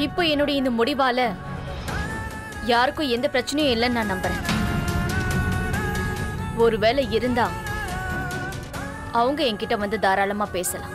இப்போ என்னுடைய இந்த முடிவால யாருக்கும் எந்த பிரச்சனையும் இல்லைன்னு நான் நம்புறேன். ஒருவேளை இருந்தா அவங்க என்கிட்ட வந்து தாராளமா பேசலாம்.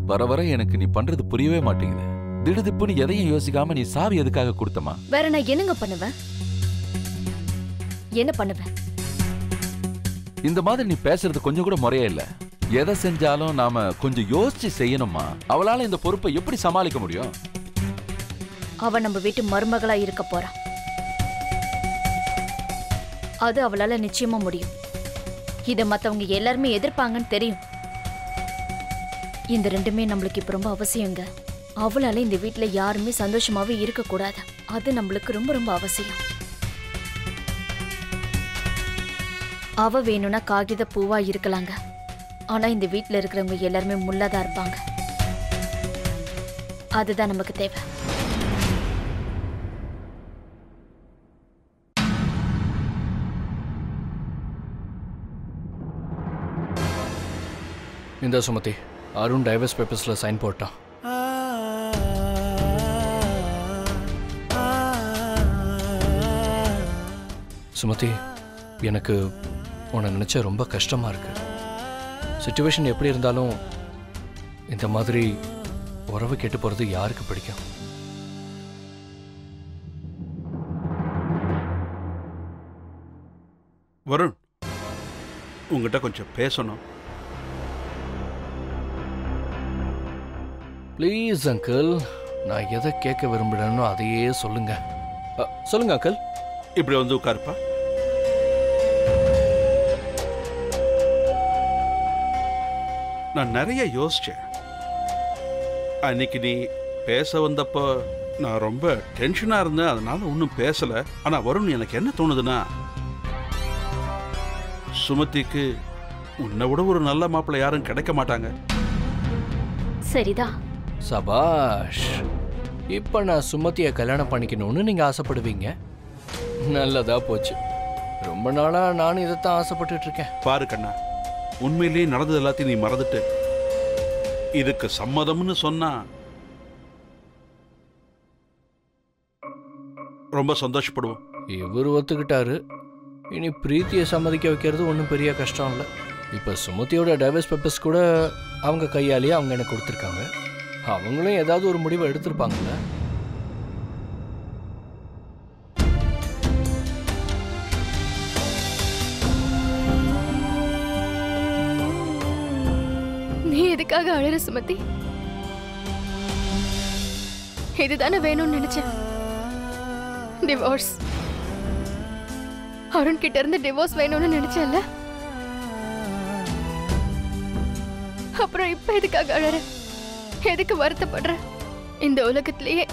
வர வர எனக்கு நீ பண்றது புரியவே மாட்டேங்குது. திடுதிப்புன்னு எதையும் யோசிக்காம நீ சாவி எதுக்காக கொடுத்தமா? வேற நான் என்னங்க பண்ணுவேன்? என்ன பண்ணுவேன்? இந்த மாதிரி நீ பேசுறது கொஞ்சம் கூட முறையே இல்ல. எதை செஞ்சாலும் நாம கொஞ்சம் யோசிச்சு செய்யணுமா? அவளால இந்த பொறுப்பை எப்படி சமாளிக்க முடியும்? அவ நம்ம வீட்டு மருமகளா இருக்க போறா. அது அவளால நிச்சயமா முடியும். இத மத்தவங்க எல்லாருமே எதிர்ப்பாங்கன்னு தெரியும். இந்த ரெண்டுமே நம்மளுக்கு இப்ப ரொம்ப அவசியங்க. அவளால இந்த வீட்டுல யாருமே சந்தோஷமாவே இருக்க கூடாது. அது நம்மளுக்கு ரொம்ப ரொம்ப அவசியம். அவ வேணும்னா காகித பூவா இருக்கலாங்க. ஆனா இந்த வீட்டுல இருக்கிறவங்க எல்லாருமே முள்ளாதான் இருப்பாங்க. அதுதான் நமக்கு தேவை. இந்த சுமதி, அருண் டைவர்ஸ் பேப்பர்ஸ்ல சைன் போட்டான். சுமதி, எனக்கு உன்னை நினைச்ச ரொம்ப கஷ்டமா இருக்கு. சிச்சுவேஷன் எப்படி இருந்தாலும் இந்த மாதிரி உறவு கேட்டு போறது யாருக்கு பிடிக்கும்? வருண், உங்ககிட்ட கொஞ்சம் பேசணும். ப்ளீஸ் அங்கிள், நான் எதை கேட்க விரும்புகிறேனோ அதையே சொல்லுங்க. சொல்லுங்க அங்கிள். இப்படி வந்து உட்காருப்பா. நான் நிறைய யோசிச்சேன். அன்னைக்கு நீ பேச வந்தப்போ நான் ரொம்ப டென்ஷனா இருந்தேன், அதனால ஒன்றும் பேசல. ஆனா வருண், எனக்கு என்ன தோணுதுன்னா, சுமதிக்கு உன்னை விட ஒரு நல்ல மாப்பிள்ளை யாரும் கிடைக்க மாட்டாங்க. சரிதான். சபாஷ். இப்ப நான் சுமதியை கல்யாணம் பண்ணிக்கணும்னு நீங்க ஆசைப்படுவீங்க. நல்லதா போச்சு. ரொம்ப நாளா நானும் இதைத்தான் ஆசைப்பட்டு இருக்கேன். பாரு கண்ணா, உண்மையிலேயே நடந்தது எல்லாத்தையும் நீ மறந்துட்டு இதுக்கு சம்மதம்னு சொன்னா ரொம்ப சந்தோஷப்படுவோம். இவர் ஒத்துக்கிட்டாரு. இனி பிரீத்தியை சம்மதிக்க வைக்கிறது ஒன்றும் பெரிய கஷ்டம் இல்லை. இப்போ சுமதியோட டைவர்ஸ் பேப்பர்ஸ் கூட அவங்க கையாலேயே அவங்க எனக்கு கொடுத்துருக்காங்க. அவங்களும் ஏதாவது ஒரு முடிவை எடுத்திருப்பாங்கல்ல. நீ எதுக்காக அழற சுமதி? இதுதானே வேணும்னு நினைச்சேன். டிவோர்ஸ். அருண் கிட்ட இருந்து டிவோர்ஸ் வேணும்னு நினைச்சேன்ல. அப்புறம் இப்ப எதுக்காக அழற? எதுக்கு வருத்தப்படுற? இந்த உலகத்திலேயே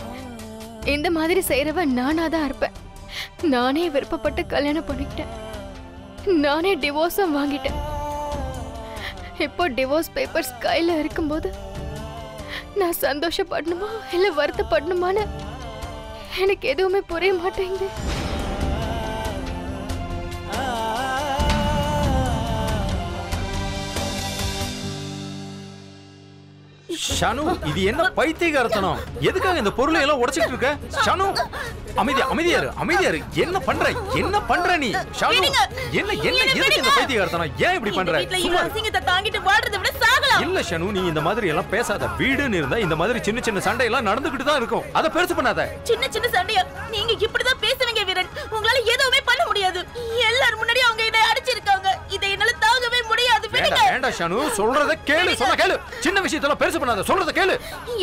இந்த மாதிரி செய்யறவ நானாதான் இருப்பேன். நானே விருப்பப்பட்டு கல்யாணம் பண்ணிக்கிட்டேன். நானே டிவோர்ஸும் வாங்கிட்டேன். இப்போ டிவோர்ஸ் பேப்பர்ஸ் கையில இருக்கும்போது நான் சந்தோஷப்படணுமா இல்ல வருத்தப்படணுமான்னு எனக்கு எதுவுமே புரிய மாட்டேங்குது. ஷானு, இது என்ன பைத்தியக்காரத்தனம்? எதுக்காக இந்த பொருளை எல்லாம் உடைச்சிட்டு இருக்க? ஷானு, அமைதியாரு. என்ன பண்ற நீ? ஷானு, என்ன எதுக்கு இந்த பைத்தியக்காரத்தனம்? ஏன் இப்படி பண்ற? இல்ல ஷானு, நீ இந்த மாதிரி எல்லாம் பேசாத. வீடுன்னு இருந்தா இந்த மாதிரி சின்ன சின்ன சண்டை எல்லாம் நடந்துகிட்டு தான் இருக்கும். அத பெருசு பண்ணாத. சின்ன சண்டையா? நீங்க இப்படிதான் பேசுவீங்க வீரன். உங்களால எதுவுமே பண்ண முடியாது. எல்லாரும் முன்னாடி அவங்க என்ன அடிச்சிருக்காங்க. இதை என்னால தாங்கவே முடியாது. வேண்டாம் ஷானு, சொல்றத கேளு. சொன்னா கேளு. சின்ன விஷயத்துல பெருசு பண்ணாத. சொல்றத கேளு.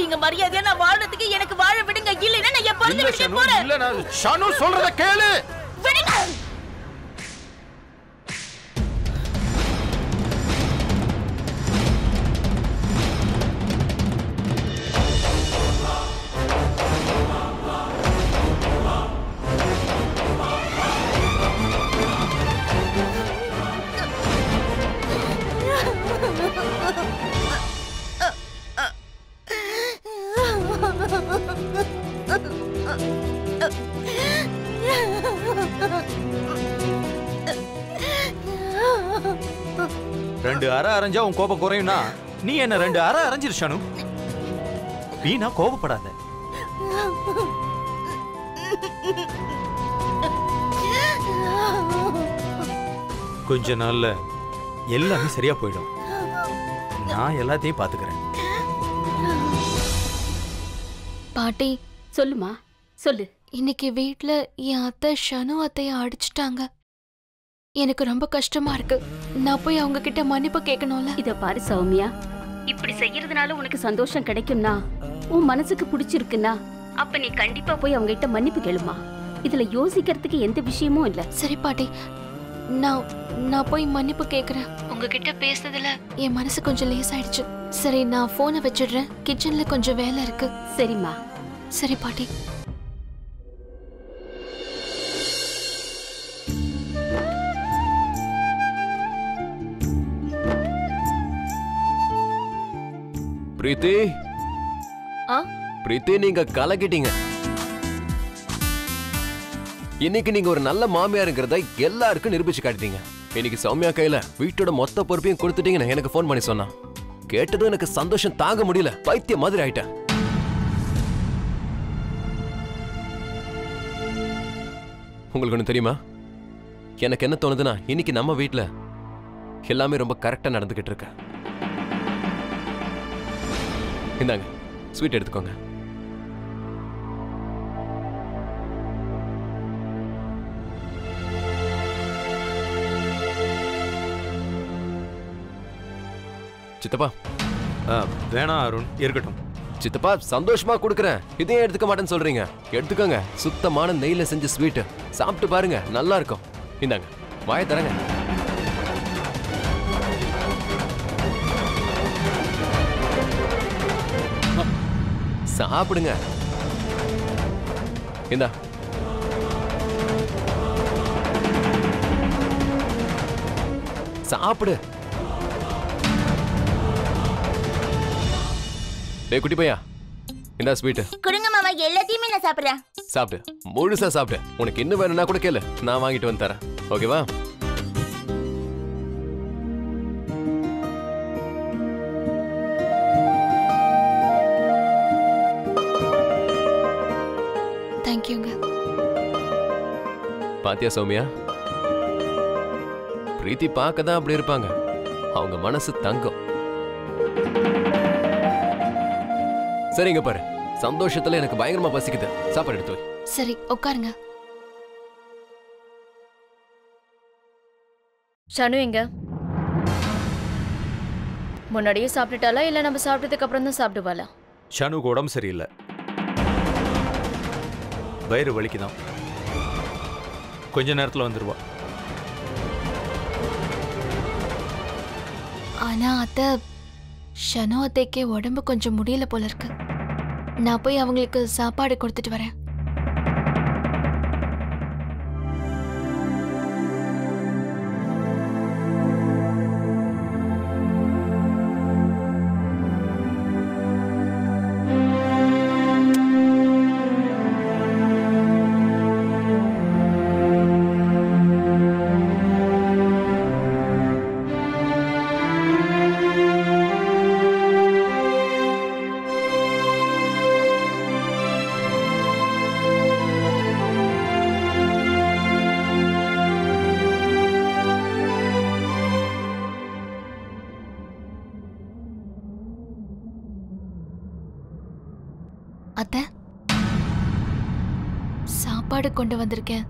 இங்க மரியாதையா நான் வாழ்றதுக்கு எனக்கு வாழ விடுங்க. இல்லைன்னா நான் எப்ப இல்ல ஷானு, இல்ல நான் ஷானு சொல்றத கேளு. விடுங்க. ரெண்டு அரை அரைஞ்சா உன் கோபம் குறையும்னா நீ என்ன ரெண்டு அரை அரைஞ்சிரு ஷானு. வீணா கோபப்படாத. கொஞ்ச நாள்ல எல்லாமே சரியா போயிடும். நான் எல்லாத்தையும் பாத்துக்கிறேன். பாட்டி சொல்லுமா, சொல்லு. இன்னைக்கு வீட்ல என் அத்தை ஷனு அத்தைய அடிச்சிட்டாங்க. எனக்கு ரொம்ப கஷ்டமா இருக்கு. நான் போய் அவங்க கிட்ட மன்னிப்பு கேட்கணும்ல. இத பாரு சௌமியா, இப்படி செய்யறதுனால உனக்கு சந்தோஷம் கிடைக்கும்னா, உன் மனசுக்கு பிடிச்சிருக்குன்னா, அப்ப நீ கண்டிப்பா போய் அவங்க கிட்ட மன்னிப்பு கேளுமா. இதுல யோசிக்கிறதுக்கு எந்த விஷயமும் இல்ல. சரி பாட்டி, நான் போய் மன்னிப்பு கேக்குறேன். உங்ககிட்ட பேசுனதுல என் மனசு கொஞ்சம் லேசாயிடுச்சு. சரி, நான் போனை வச்சிடுறேன். கிச்சன்ல கொஞ்சம் வேலை இருக்கு. சரிம்மா. சரி பாட்டி. பிரீத்தி, பிரீத்தி, நீங்க கலக்கிட்டீங்க. இன்னைக்கு நீங்க ஒரு நல்ல மாமியாருங்கிறத எல்லாருக்கும் நிரூபிச்சு காட்டிட்டீங்க. இன்னைக்கு சௌமியா கையில வீட்டோட மொத்த பொறுப்பையும் கொடுத்துட்டீங்கன்னு எனக்கு போன் பண்ணி சொன்னா. கேட்டதும் எனக்கு சந்தோஷம் தாங்க முடியல. பைத்திய மாதிரி ஆயிட்டேன். உங்களுக்கு ஒண்ணு தெரியுமா? எனக்கு என்ன தோணுதுன்னா, இன்னைக்கு நம்ம வீட்டுல எல்லாமே ரொம்ப கரெக்டா நடந்துகிட்டு இருக்கு. இந்தாங்க, ஸ்வீட் எடுத்துக்கோங்க. சித்தப்பா. வேணாம் அருண், இருக்கட்டும். சித்தப்பா, சந்தோஷமா கொடுக்குறேன். இதையும் எடுத்துக்க மாட்டேன்னு சொல்றீங்க? எடுத்துக்கோங்க. சுத்தமான நெய்ல செஞ்ச ஸ்வீட். சாப்பிட்டு பாருங்க, நல்லா இருக்கும். இந்தாங்க, வாயை தரங்க. சாப்பிடுங்க. இந்தா. சாப்பிடு. டேய் குட்டி பையா, இந்தா ஸ்வீட். கொடுங்க மாமா, எல்லாத்தையுமே நான் சாப்பிடுறேன். சாப்பிடு, முழுசா சாப்பிடு. உனக்கு இன்னும் வேணும்னா கூட கேளு, நான் வாங்கிட்டு வந்து தரேன். ஓகேவா? தேங்க்யூங்க. பாத்தியா சௌமியா, பிரீத்தி பார்க்க தான் அப்படி இருப்பாங்க. அவங்க மனசு தங்கம். சரிங்க பாரு, சந்தோஷத்துல எனக்கு பயங்கரமா பசிக்குது. சாப்பாடு எடுத்து வை. சரி, உட்காருங்க. ஷனு எங்க? முன்னாடியே சாப்பிட்டுட்டாளா இல்ல நம்ம சாப்பிட்டதுக்கு அப்புறம் தான் சாப்பிடுவாளா? ஷானுக்கு உடம்பு சரியில்லை, வயிறு வலிக்குதான். கொஞ்ச நேரத்துல வந்துருவா. ஆனா அத்தை, ஷனு அத்தைக்கே உடம்பு கொஞ்சம் முடியல போல இருக்கு. நான் போய் அவங்களுக்கு சாப்பாடு கொடுத்துட்டு வரேன். அத்தை, சாப்பாடு கொண்டு வந்திருக்கேன்.